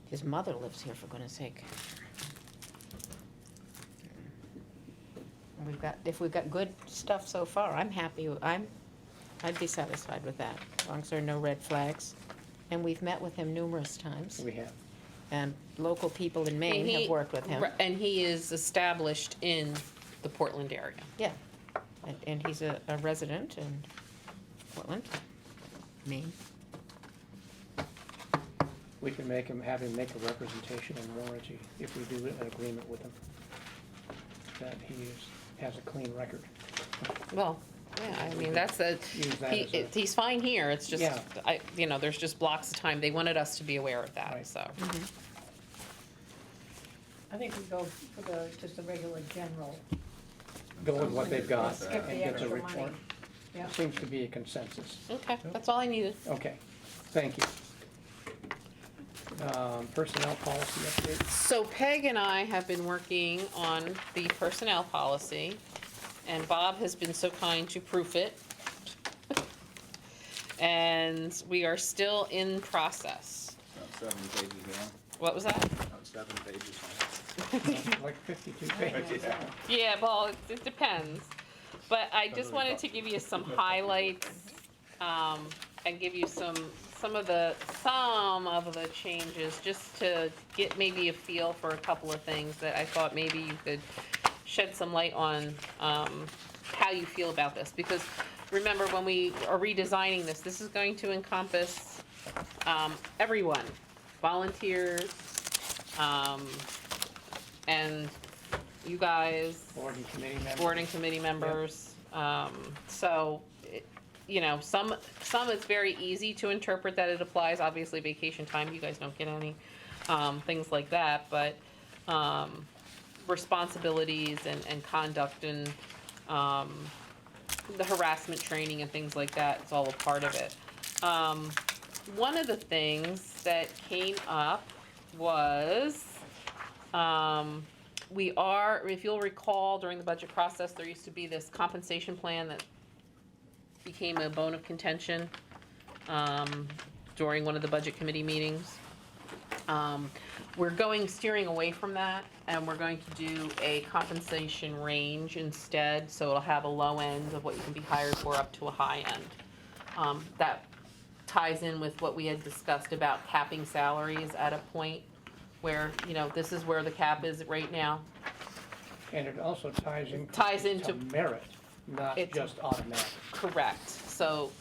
His mother lives here, for goodness sake. If we've got good stuff so far, I'm happy, I'd be satisfied with that, as long as there are no red flags. And we've met with him numerous times, We have. and local people in Maine have worked with him. And he is established in the Portland area. Yeah, and he's a resident in Portland, Maine. We can make him, have him make a representation and warranty if we do an agreement with him, that he has a clean record. Well, yeah, I mean, that's the, Use that as a- he's fine here, it's just, Yeah. there's just blocks of time. They wanted us to be aware of that, Right. so. I think we go for just the regular general. Go with what they've got Skip the and get the extra report. money. Yeah. Seems to be a consensus. Okay, that's all I needed. Okay, thank you. Personnel policy update. So Peg and I have been working on the personnel policy, and Bob has been so kind to proof it. And we are still in process. About 7 pages long. What was that? About 7 pages long. Like 52 pages. Yeah, well, it depends. But I just wanted to give you some highlights, and give you some of the changes, just to get maybe a feel for a couple of things that I thought maybe you could shed some light on, how you feel about this. Because remember, when we are redesigning this, this is going to encompass, everyone, volunteers, and you guys, Board and committee members. board and committee members. So, some it's very easy to interpret that it applies. Obviously, vacation time, you guys don't get any, things like that. But responsibilities and conduct and the harassment training and things like that, it's all a part of it. One of the things that came up was, if you'll recall, during the budget process, there used to be this compensation plan that became a bone of contention during one of the budget committee meetings. We're steering away from that, and we're going to do a compensation range instead, so it'll have a low end of what you can be hired for up to a high end. That ties in with what we had discussed about capping salaries at a point where, this is where the cap is right now. And it also ties into- to merit, not It's- just automatic. Correct. So,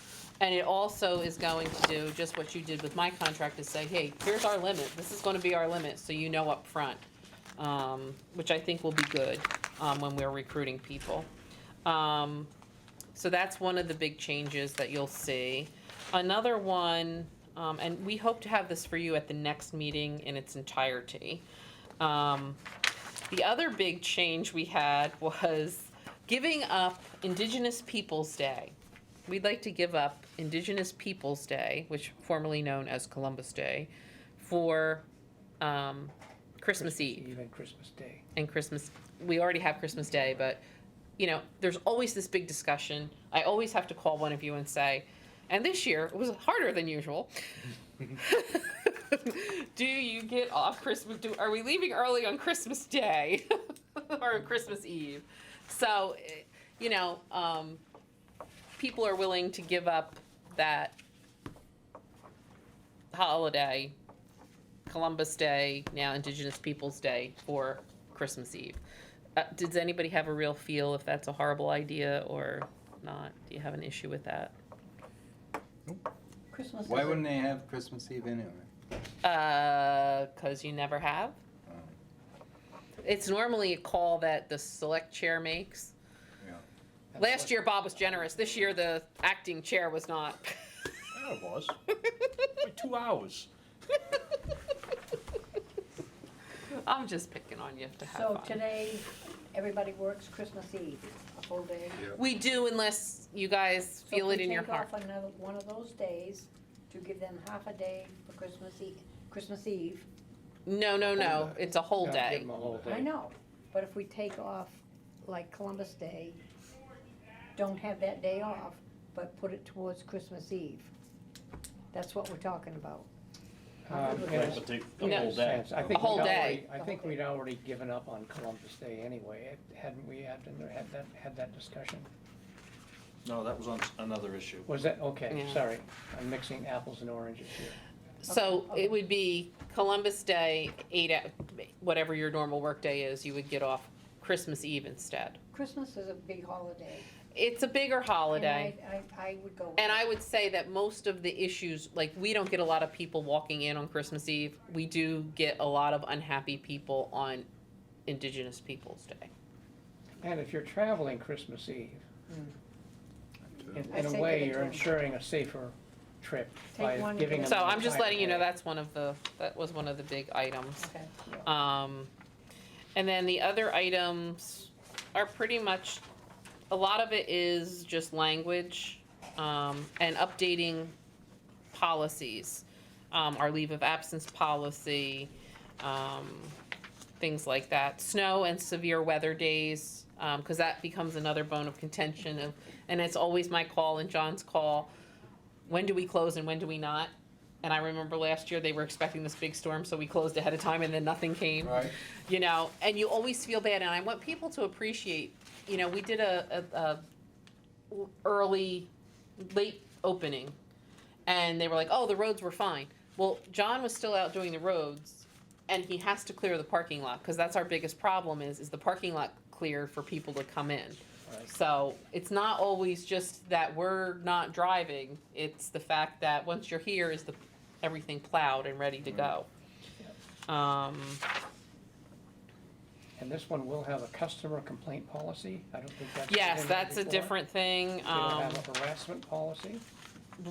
and it also is going to do just what you did with my contract, is say, hey, here's our limit. This is gonna be our limit, so you know up front, which I think will be good, when we're recruiting people. So that's one of the big changes that you'll see. Another one, and we hope to have this for you at the next meeting in its entirety. The other big change we had was giving up Indigenous Peoples' Day. We'd like to give up Indigenous Peoples' Day, which formerly known as Columbus Day, for Christmas Eve And Christmas Day. and Christmas. We already have Christmas Day, but there's always this big discussion. I always have to call one of you and say, and this year it was harder than usual. Do you get off Christmas? Are we leaving early on Christmas Day or Christmas Eve? So, people are willing to give up that holiday, Columbus Day, now Indigenous Peoples' Day, for Christmas Eve. Does anybody have a real feel if that's a horrible idea or not? Do you have an issue with that? Christmas Why is wouldn't they have Christmas Eve anyway? 'Cause you never have. It's normally a call that the select chair makes. Yeah. Last year Bob was generous. This year the acting chair was not. Yeah, it was. Like 2 hours. I'm just picking on you to have So fun. today, everybody works Christmas Eve, a full day. We do, unless you guys feel it in your heart. So if we take off another one of those days to give them half a day for Christmas Eve. No, it's a whole No, day. Give them a whole day. I know, but if we take off like Columbus Day, don't have that day off, but put it towards Christmas Eve. That's what we're talking about. Right, but take the No. whole day. Sense. I think A whole we'd day. already- I think we'd already given up on Columbus Day anyway, hadn't we had that discussion? No, that was on another issue. Was that, okay, Yeah. sorry, I'm mixing apples and oranges here. So it would be Columbus Day, whatever your normal workday is, you would get off Christmas Eve instead. Christmas is a big holiday. It's a bigger holiday. And I would go. And I would say that most of the issues, like, we don't get a lot of people walking in on Christmas Eve. We do get a lot of unhappy people on Indigenous Peoples' Day. And if you're traveling Christmas Eve, I in a say way, give it you're to 'em. ensuring a safer trip Take by one and giving give them. it So to I'm just the letting you know entire that was one of the big items. Okay. And then the other items are pretty much, a lot of it is just language, and updating policies. Our leave of absence policy, things like that. Snow and severe weather days, cause that becomes another bone of contention of, and it's always my call and John's call. When do we close and when do we not? And I remember last year they were expecting this big storm, so we closed ahead of time and then nothing came. Right. You know, and you always feel bad, and I want people to appreciate, you know, we did a late opening, and they were like, oh, the roads were fine. Well, John was still out doing the roads, and he has to clear the parking lot, because that's our biggest problem is the parking lot clear for people to come in. Right. So it's not always just that we're not driving, it's the fact that once you're here is everything plowed and ready to go. And this one will have a customer complaint policy, I don't think that's. Yes, in there that's a before. different thing. It'll have a harassment policy.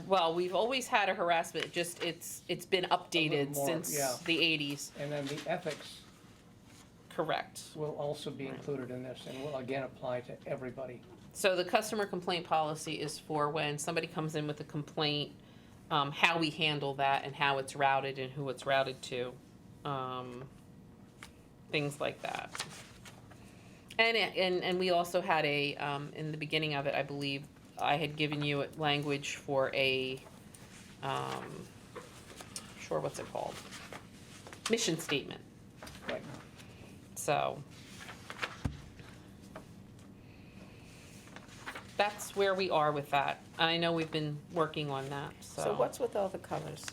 Well, we've always had a harassment, just it's been updated more, since yeah. the 80s. And then the ethics Correct. will also be included in this and will again apply to everybody. So the customer complaint policy is for when somebody comes in with a complaint, how we handle that and how it's routed and who it's routed to, things like that. And we also had in the beginning of it, I believe, I had given you language for what's it called? Mission statement. Right. So that's where we are with that. I know we've been working on that, so. So what's with all the colors?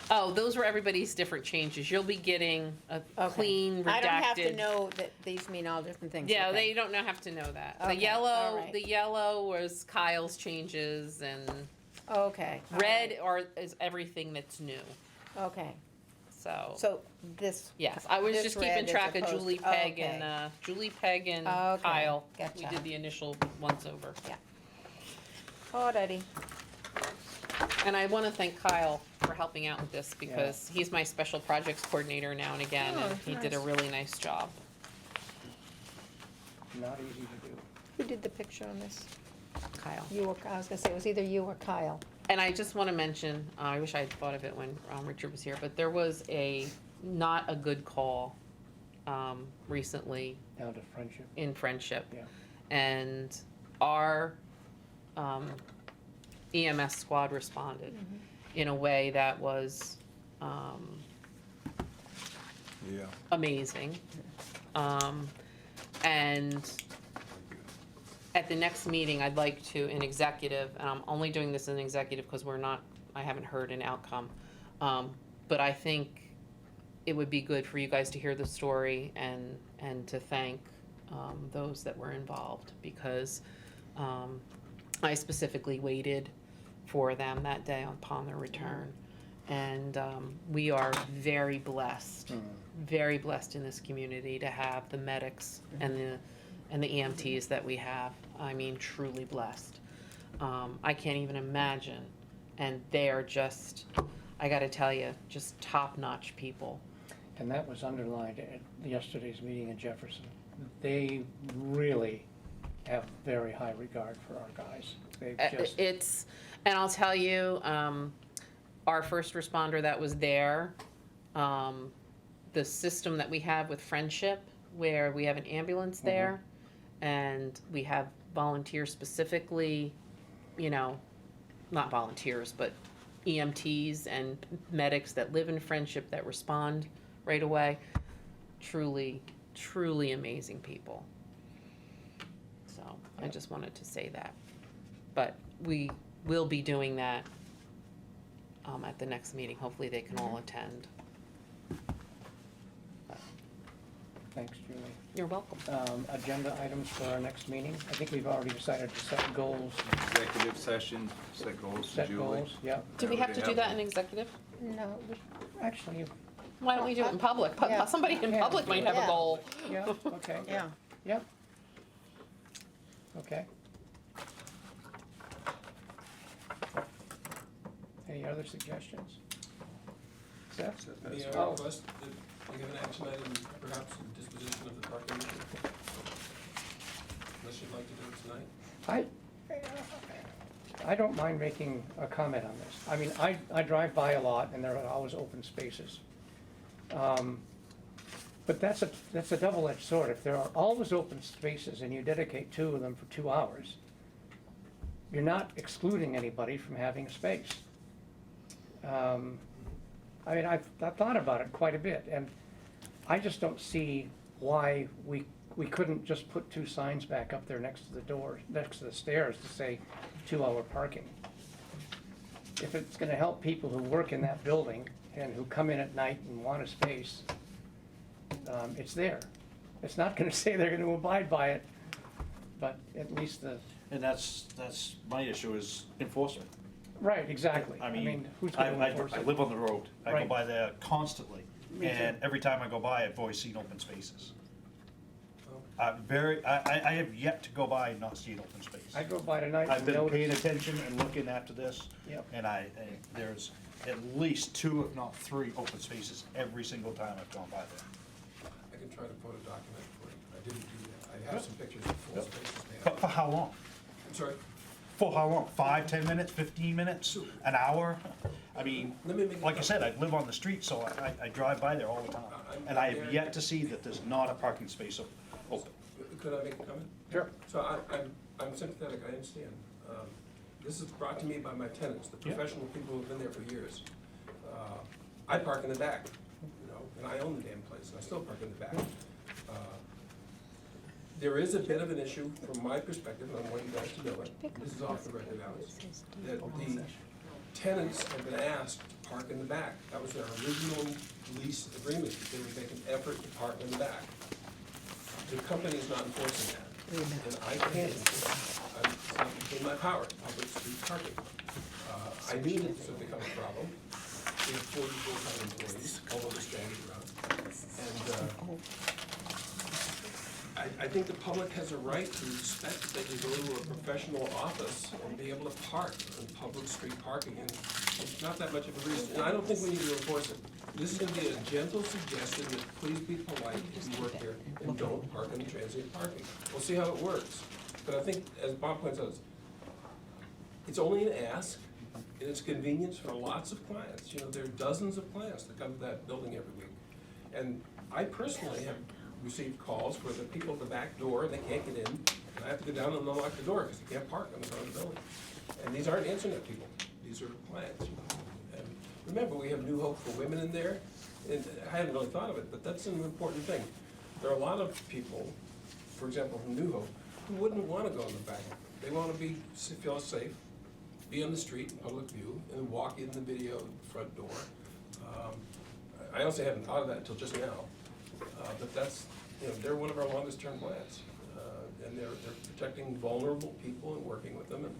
Oh, those were everybody's different changes. You'll be getting a Okay. clean, redacted. I don't have to know that these mean all different things. Yeah, okay. they don't have to know that. Okay, all right. The yellow was Kyle's changes, and Okay. all red is everything that's new, right. Okay, so. so this. Yes, I was this just red keeping as track of opposed- Julie Peg and, Okay, Kyle. We gotcha. did the initial once over. Alrighty. And I want to thank Kyle for helping out with this because he's my special projects coordinator now and again, Oh, and he did a nice. really nice job. Not easy to do. Who did the picture on this? Kyle. You or, I was gonna say, it was either you or Kyle. And I just want to mention, I wish I had thought of it when Richard was here, but there was not a good call recently Down to friendship. in Friendship. Yeah. And our EMS squad responded in a way that was Yeah. amazing. And at the next meeting, I'd like to, in executive, and I'm only doing this in executive because I haven't heard an outcome. But I think it would be good for you guys to hear the story and to thank those that were involved because I specifically waited for them that day upon their return. And we are very blessed in this community to have the medics and the EMTs that we have. I mean, truly blessed. I can't even imagine. And they are just, I gotta tell you, just top-notch people. And that was underlined at yesterday's meeting in Jefferson. They really have very high regard for our guys. They've just, And I'll tell you, our first responder that was there, the system that we have with Friendship, where we have an ambulance there, and we have volunteers specifically, you know, not volunteers, but EMTs and medics that live in Friendship that respond right away. Truly, truly amazing people. So I just wanted to say that. But we will be doing that at the next meeting. Hopefully they can all attend. Thanks, Julie. You're welcome. Agenda items for our next meeting. I think we've already decided to set goals, Executive session, set goals to set Julie. goals, yeah. Do we have to do that in executive? No, Actually, Why don't we do it in public? Yeah. Somebody in Yeah. public might have a Yeah. goal. yeah, okay. yeah. Yep. Okay. Any other suggestions? Seth? May I Oh. request that we have an action item, perhaps in disposition of the parking issue? Unless you'd like to do it tonight? I don't mind making a comment on this. I mean, I drive by a lot and there are always open spaces. But that's a double-edged sword. If there are always open spaces and you dedicate 2 of them for 2 hours, you're not excluding anybody from having a space. I mean, I've thought about it quite a bit, and I just don't see why we couldn't just put 2 signs back up there next to the door, next to the stairs to say 2-hour parking. If it's gonna help people who work in that building and who come in at night and want a space, it's there. It's not gonna say they're gonna abide by it, but at least And that's my issue is enforcement. right, exactly. I mean, who's I gonna enforce it? live on the road. I go Right. by there constantly. Me too. And every time I go by, I've always seen open spaces. Oh. I have yet to go by and not see an open space. I go by tonight I've and been paying notice, attention and looking after this. Yep. And there's at least 2, if not 3, open spaces every single time I've gone by there. I can try to photo document it for you. I didn't do that. I have some pictures of full Yep. spaces But now. for how long? I'm sorry, For how long? 5, 10 minutes, 15 minutes, an hour? I mean, let me make. like I said, I live on the street, so I drive by there all the time. And I have yet to see that there's not a parking space open. Could I make a comment? sure, So I'm sympathetic, I understand. This is brought to me by my tenants, the Yeah. professional people who've been there for years. I park in the back, you know, and I own the damn place, and I still park in the back. There is a bit of an issue from my perspective, and I want you guys to know it, this is off the record, Alex, that the tenants have been asked to park in the back. That was their original lease agreement, that they would make an effort to park in the back. The company's not enforcing that, and I can't enforce it. It's not within my power, public street parking. I knew that this would become a problem. We have 40 full-time employees, although they're stranded around. And I think the public has a right to expect that they can go to a professional office and be able to park in public street parking, and it's not that much of a reason, and I don't think we need to enforce it. This is gonna be a gentle suggestion that please be polite if you work here and don't park in transient parking. We'll see how it works, but I think, as Bob points out, it's only an ask, and it's convenience for lots of clients. You know, there are dozens of clients that come to that building every week. And I personally have received calls where the people at the back door, and they can't get in, and I have to go down and unlock the door because they can't park on the front of the building. And these aren't internet people, these are clients. And remember, we have New Hope for Women in there, and I hadn't really thought of it, but that's an important thing. There are a lot of people, for example, from New Hope, who wouldn't want to go in the back. They want to feel safe, be on the street in public view, and walk in the video front door. I honestly hadn't thought of that until just now. But that's, you know, they're one of our longest term clients. And they're protecting vulnerable people and working with them. And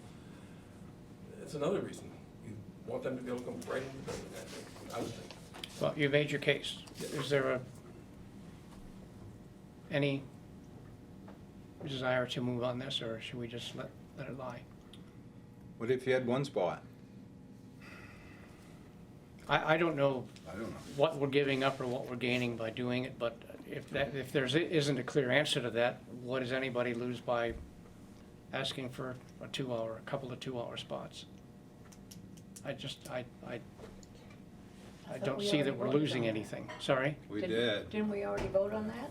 it's another reason. You want them to be able to come right into the building, I would think. well, you made your case. Is there any desire to move on this, or should we just let it lie? What if you had one spot? I don't know I don't know. what we're giving up or what we're gaining by doing it, but if there isn't a clear answer to that, what does anybody lose by asking for a couple of 2-hour spots? I I thought don't we see that already we're voted losing on that. anything. Sorry? We Did- did. Didn't we already vote on that?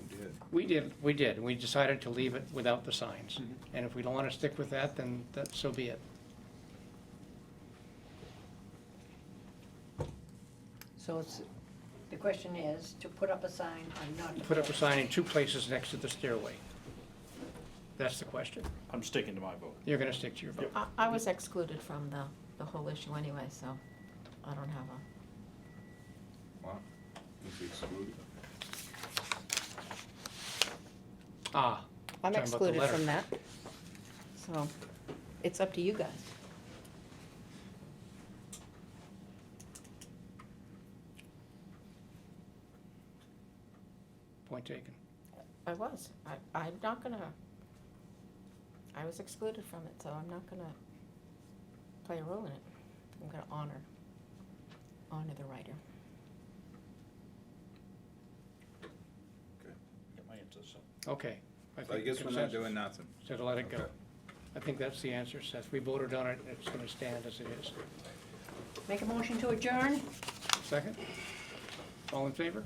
We did. We did. We decided to leave it without the signs. And if we don't want to stick with that, then so be it. So it's, the question is to put up a sign or not to Put up a sign in 2 places next to the stairway. That's the question. I'm sticking to my vote. You're going to stick to your vote. I was excluded from the whole issue anyway, so I don't have a, Well, he's excluded. Ah. I'm talking about the excluded letter. from that. So it's up to you guys. Point taken. I was. I'm not gonna, I was excluded from it, so I'm not gonna play a role in it. I'm gonna honor the writer. Get my answer, so. Okay. So I think guess we're not consensus doing nothing. So to let it go. Okay. I think that's the answer, Seth. We voted on it, it's going to stand as it is. Make a motion to adjourn? Second? All in favor?